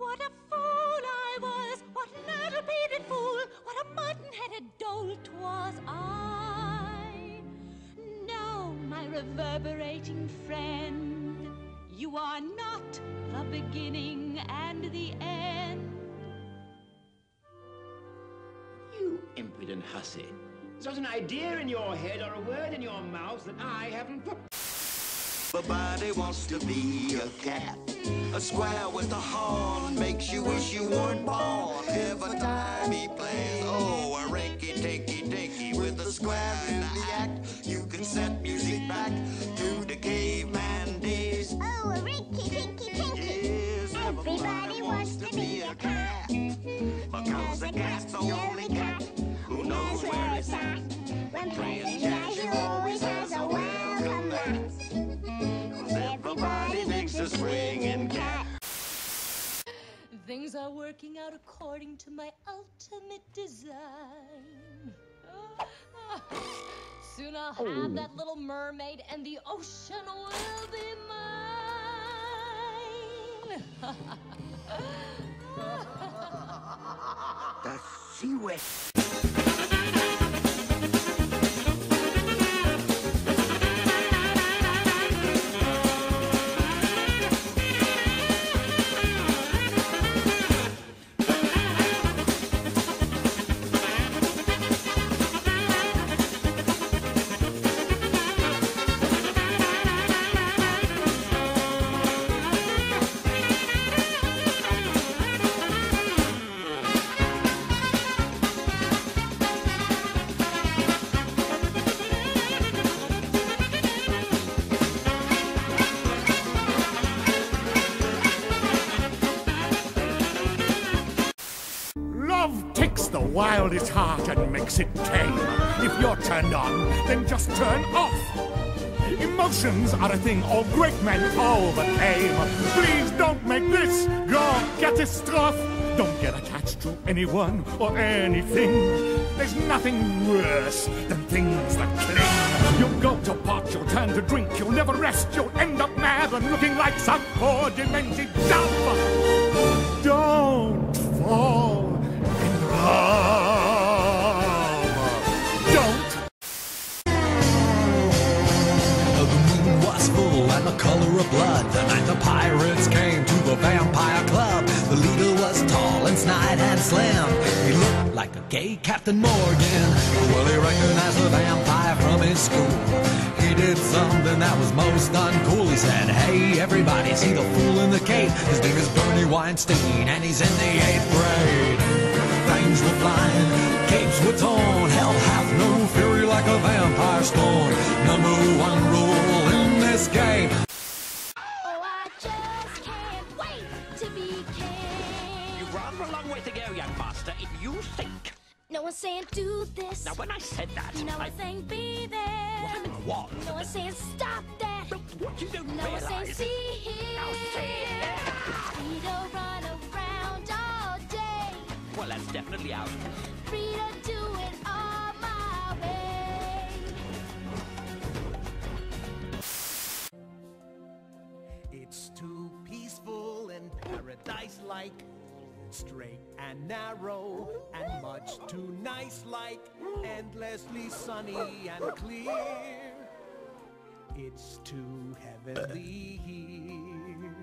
What a fool I was, what an addle-pated fool, what a mutton-headed dolt was I. No, my reverberating friend, you are not the beginning and the end. You impudent hussy. There's not an idea in your head or a word in your mouth that I haven't put. Everybody wants to be a cat. A square with a horn makes you wish you weren't born. Every time he plays, oh, a rinky-tinky-dinky with a square in the act. You can set music back to the caveman days. Oh, a rinky-tinky-tinky. Yes, Everybody wants to be a cat. because the cat's the only cat who knows where it's at. When playing jazz, you always has a welcome mat. Everybody thinks a swinging cat. Things are working out according to my ultimate design. Soon I'll have that little mermaid and the ocean will be mine. The seaweed. Love takes the wildest heart and makes it tame. If you're turned on, then just turn off. Emotions are a thing all great men overcame. Please don't make this your catastrophe. Don't get attached to anyone or anything. There's nothing worse than things that cling. You'll go to pot, you'll turn to drink, you'll never rest, you'll end up mad and looking like some poor demented dove. Don't fall in love. Don't. The moon was full and the color of blood. The night the pirates came to the vampire club. The leader was tall and snide and slim. He looked like a gay Captain Morgan. Well, he recognized the vampire from his school. He did something that was most uncool. He said, hey, everybody, see the fool in the cave? His name is Bernie Weinstein, and he's in the 8th grade. Fangs were flying, capes were torn. Hell hath no fury like a vampire storm. Number one rule in this game. Oh, I just can't wait to be king. You've rather a long way to go, young master, if you think. No one's saying do this. Now, when I said that, No I... one's saying be there. Well, I mean, what? No one's saying stop that. But what you don't No one's saying realize... see here. Now, see here. Free to run around all day. Well, that's definitely out. Free to do it all my way. It's too peaceful and paradise-like, straight and narrow and much too nice-like, endlessly sunny and clear. It's too heavenly here.